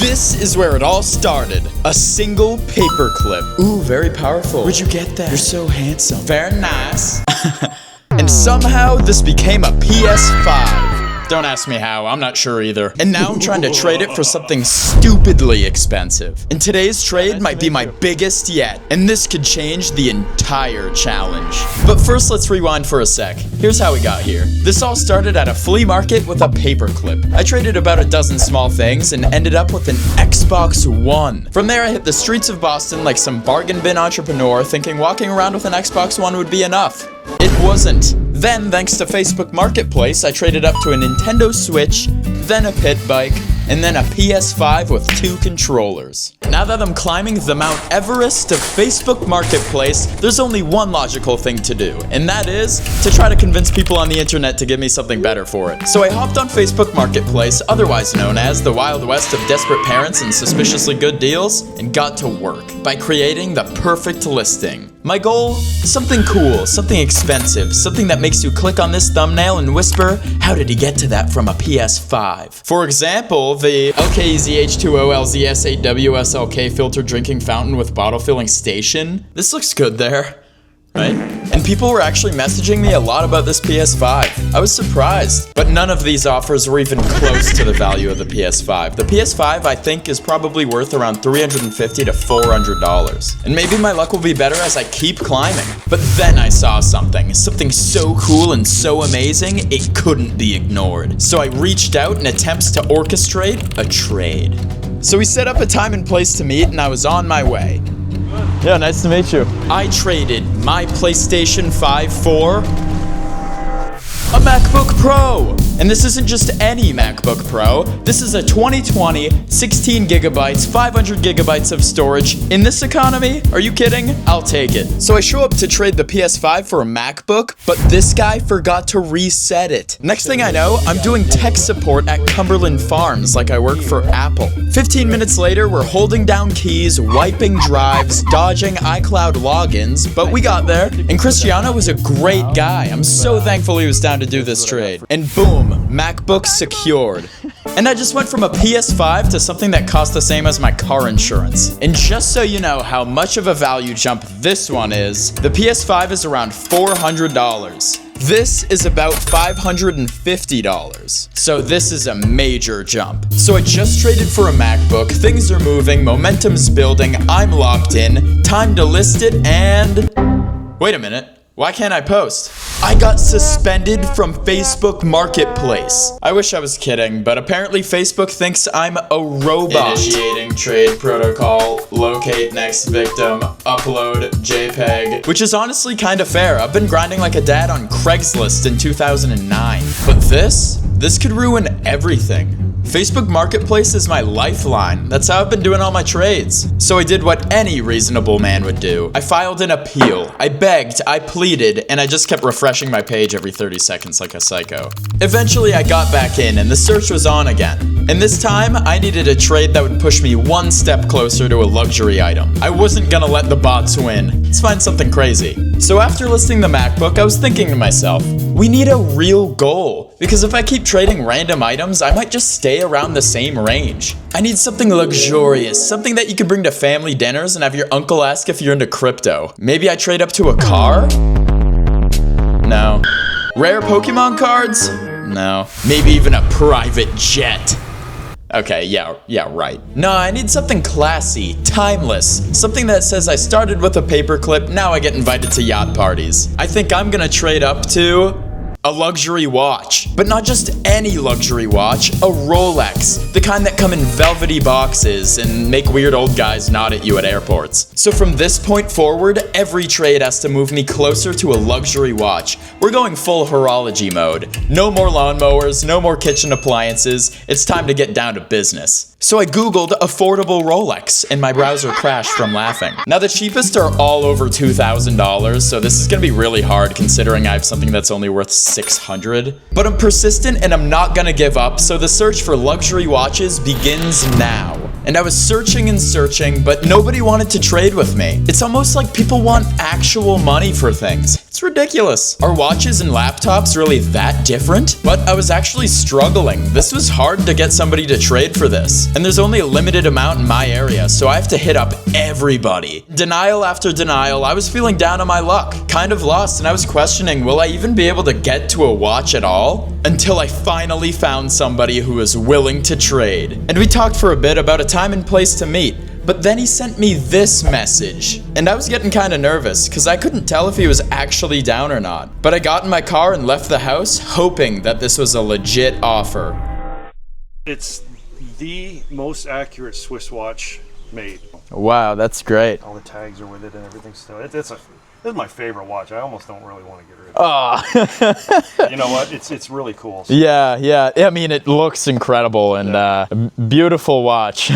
This is where it all started. A single paperclip. Ooh, very powerful. Where'd you get that? You're so handsome. Very nice. And somehow this became a PS5. Don't ask me how, I'm not sure either. And now I'm trying to trade it for something stupidly expensive. And today's trade might be my biggest yet, and this could change the entire challenge. But first, let's rewind for a sec. Here's how we got here. This all started at a flea market with a paperclip. I traded about a dozen small things and ended up with an Xbox One. From there, I hit the streets of Boston like some bargain bin entrepreneur, thinking walking around with an Xbox One would be enough. It wasn't. Then, thanks to Facebook Marketplace, I traded up to a Nintendo Switch, then a pit bike, and then a PS5 with 2 controllers. Now that I'm climbing the Mount Everest of Facebook Marketplace, there's only one logical thing to do, and that is to try to convince people on the internet to give me something better for it. So I hopped on Facebook Marketplace, otherwise known as the Wild West of desperate parents and suspiciously good deals, and got to work by creating the perfect listing. My goal? Something cool, something expensive, something that makes you click on this thumbnail and whisper, how did he get to that from a PS5? For example, the LKZH2OLZS8WSLK filtered drinking fountain with bottle filling station. This looks good there, right? And people were actually messaging me a lot about this PS5. I was surprised, but none of these offers were even close to the value of the PS5. The PS5, I think, is probably worth around $350 to $400. And maybe my luck will be better as I keep climbing. But then I saw something so cool and so amazing, it couldn't be ignored. So I reached out in attempts to orchestrate a trade. So we set up a time and place to meet, and I was on my way. Yeah, nice to meet you. I traded my PlayStation 5 for a MacBook Pro. And this isn't just any MacBook Pro. This is a 2020, 16 gigabytes, 500 gigabytes of storage. In this economy? Are you kidding? I'll take it. So I show up to trade the PS5 for a MacBook, but this guy forgot to reset it. Next thing I know, I'm doing tech support at Cumberland Farms like I work for Apple. 15 minutes later, we're holding down keys, wiping drives, dodging iCloud logins, but we got there. And Cristiano was a great guy. I'm so thankful he was down to do this trade. And boom, MacBook secured. And I just went from a PS5 to something that cost the same as my car insurance. And just so you know how much of a value jump this one is, the PS5 is around $400. This is about $550. So this is a major jump. So I just traded for a MacBook, things are moving, momentum's building, I'm locked in, time to list it, and wait a minute. Why can't I post? I got suspended from Facebook Marketplace. I wish I was kidding, but apparently Facebook thinks I'm a robot. Initiating trade protocol, locate next victim, upload JPEG. Which is honestly kind of fair. I've been grinding like a dad on Craigslist in 2009. But this could ruin everything. Facebook Marketplace is my lifeline. That's how I've been doing all my trades. So I did what any reasonable man would do. I filed an appeal. I begged, I pleaded, and I just kept refreshing my page every 30 seconds like a psycho. Eventually, I got back in, and the search was on again. And this time, I needed a trade that would push me one step closer to a luxury item. I wasn't gonna let the bots win. Let's find something crazy. So after listing the MacBook, I was thinking to myself, we need a real goal. Because if I keep trading random items, I might just stay around the same range. I need something luxurious, something that you can bring to family dinners and have your uncle ask if you're into crypto. Maybe I trade up to a car? No. Rare Pokemon cards? No. Maybe even a private jet. Okay, yeah, right. No, I need something classy, timeless, something that says I started with a paperclip, now I get invited to yacht parties. I think I'm gonna trade up to a luxury watch. But not just any luxury watch, a Rolex. The kind that come in velvety boxes and make weird old guys nod at you at airports. So from this point forward, every trade has to move me closer to a luxury watch. We're going full horology mode. No more lawnmowers, no more kitchen appliances. It's time to get down to business. So I googled affordable Rolex and my browser crashed from laughing. Now the cheapest are all over $2,000, so this is gonna be really hard considering I have something that's only worth $600. But I'm persistent and I'm not gonna give up, so the search for luxury watches begins now. And I was searching and searching, but nobody wanted to trade with me. It's almost like people want actual money for things. It's ridiculous. Are watches and laptops really that different? But I was actually struggling. This was hard to get somebody to trade for this. And there's only a limited amount in my area, so I have to hit up everybody. Denial after denial, I was feeling down on my luck, kind of lost, and I was questioning, will I even be able to get to a watch at all? Until I finally found somebody who was willing to trade. And we talked for a bit about a time and place to meet. But then he sent me this message, and I was getting kind of nervous because I couldn't tell if he was actually down or not. But I got in my car and left the house hoping that this was a legit offer. It's the most accurate Swiss watch made. Wow, that's great. All the tags are with it and everything still. This is my favorite watch. I almost don't really want to get rid of it. Oh. You know what? It's really cool. So. Yeah. I mean, it looks incredible and beautiful watch.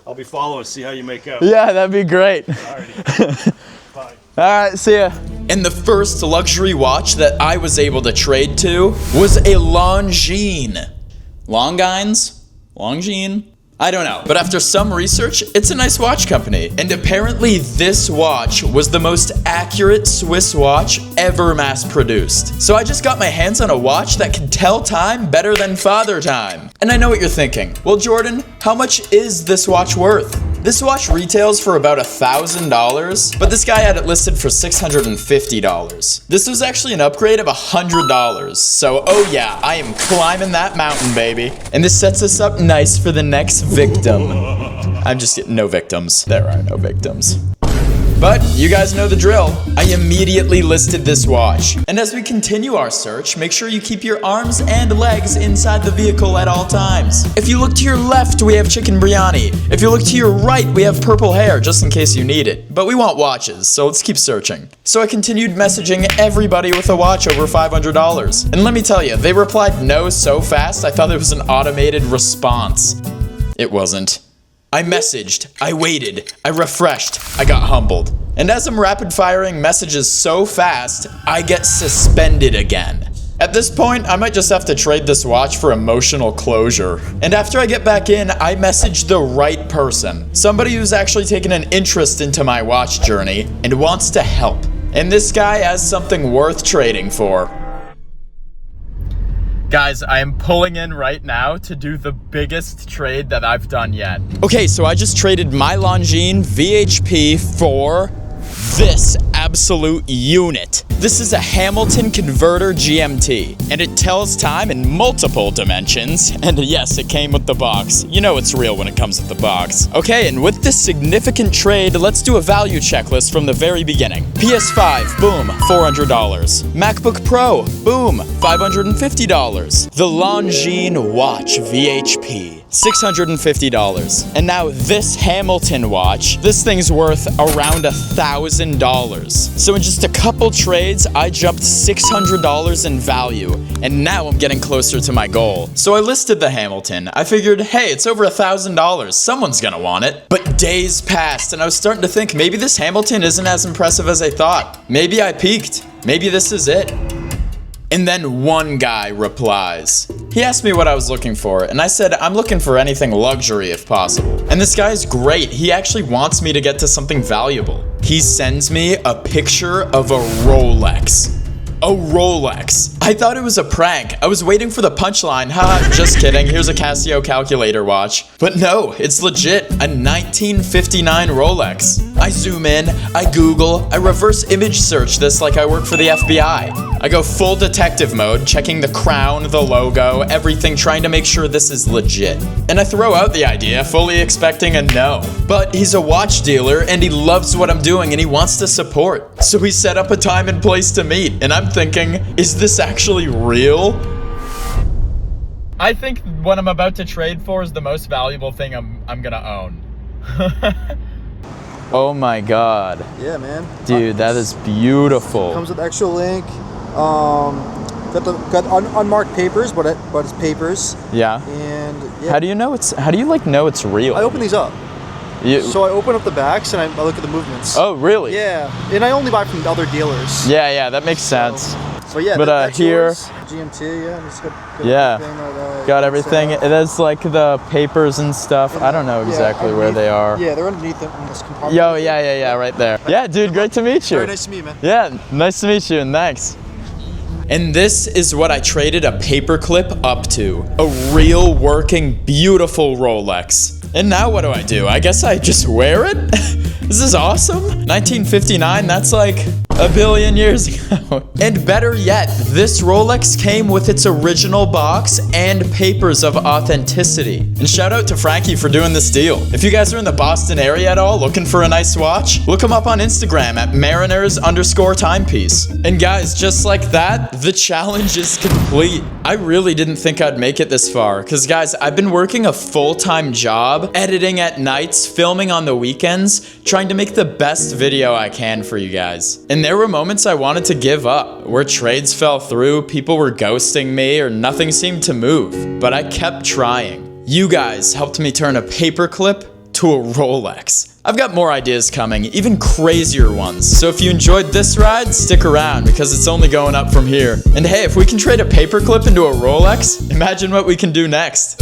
I'll be following, see how you make out. Yeah, that'd be great. Alrighty. Bye. Alright, see ya. And the first luxury watch that I was able to trade to was a Longines. Longines? Longines? I don't know, but after some research, it's a nice watch company. And apparently this watch was the most accurate Swiss watch ever mass-produced. So I just got my hands on a watch that can tell time better than Father Time. And I know what you're thinking. Well, Jordan, how much is this watch worth? This watch retails for about $1,000, but this guy had it listed for $650. This was actually an upgrade of $100. So, oh yeah, I am climbing that mountain, baby. And this sets us up nice for the next victim. I'm just kidding, no victims. There are no victims. But you guys know the drill. I immediately listed this watch. And as we continue our search, make sure you keep your arms and legs inside the vehicle at all times. If you look to your left, we have chicken biryani. If you look to your right, we have purple hair, just in case you need it. But we want watches, so let's keep searching. So I continued messaging everybody with a watch over $500. And let me tell you, they replied no so fast, I thought it was an automated response. It wasn't. I messaged, I waited, I refreshed, I got humbled. And as I'm rapid firing messages so fast, I get suspended again. At this point, I might just have to trade this watch for emotional closure. And after I get back in, I message the right person. Somebody who's actually taken an interest into my watch journey and wants to help. And this guy has something worth trading for. Guys, I am pulling in right now to do the biggest trade that I've done yet. Okay, so I just traded my Longines VHP for this absolute unit. This is a Hamilton converter GMT, and it tells time in multiple dimensions. And yes, it came with the box. You know it's real when it comes with the box. Okay, and with this significant trade, let's do a value checklist from the very beginning. PS5, boom, $400. MacBook Pro, boom, $550. The Longines watch VHP, $650. And now this Hamilton watch, this thing's worth around $1,000. So in just a couple trades, I jumped $600 in value, and now I'm getting closer to my goal. So I listed the Hamilton. I figured, hey, it's over $1,000. Someone's gonna want it. But days passed, and I was starting to think maybe this Hamilton isn't as impressive as I thought. Maybe I peaked. Maybe this is it. And then one guy replies. He asked me what I was looking for, and I said I'm looking for anything luxury if possible. And this guy's great. He actually wants me to get to something valuable. He sends me a picture of a Rolex. A Rolex. I thought it was a prank. I was waiting for the punchline. Haha, just kidding. Here's a Casio calculator watch. But no, it's legit. A 1959 Rolex. I zoom in, I Google, I reverse image search this like I work for the FBI. I go full detective mode, checking the crown, the logo, everything, trying to make sure this is legit. And I throw out the idea, fully expecting a no. But he's a watch dealer, and he loves what I'm doing, and he wants to support. So we set up a time and place to meet, and I'm thinking, is this actually real? I think what I'm about to trade for is the most valuable thing I'm gonna own. Oh my god. Yeah, man. Dude, that is beautiful. Comes with extra link. Got unmarked papers, but it's papers. Yeah. And yeah. How do you know it's real? I open these up. So I open up the backs and I look at the movements. Oh, really? Yeah. And I only buy from other dealers. Yeah, that makes sense. But yeah, But that's here, yours. GMT, yeah, just got yeah, everything, got everything. It has like the papers and stuff. I don't know exactly where they are. Yeah, they're underneath it in this compartment. Yo, yeah, right there. Yeah, dude, great to meet you. Very nice to meet you, man. Yeah, nice to meet you, and thanks. And this is what I traded a Paperclip up to. A real working, beautiful Rolex. And now what do? I guess I just wear it? This is awesome. 1959, that's like a billion years ago. And better yet, this Rolex came with its original box and papers of authenticity. And shout out to Frankie for doing this deal. If you guys are in the Boston area at all looking for a nice watch, look him up on Instagram at mariners_timepiece. And guys, just like that, the challenge is complete. I really didn't think I'd make it this far, because guys, I've been working a full-time job, editing at nights, filming on the weekends, trying to make the best video I can for you guys. And there were moments I wanted to give up, where trades fell through, people were ghosting me, or nothing seemed to move. But I kept trying. You guys helped me turn a Paperclip to a Rolex. I've got more ideas coming, even crazier ones. So if you enjoyed this ride, stick around because it's only going up from here. And hey, if we can trade a Paperclip into a Rolex, imagine what we can do next.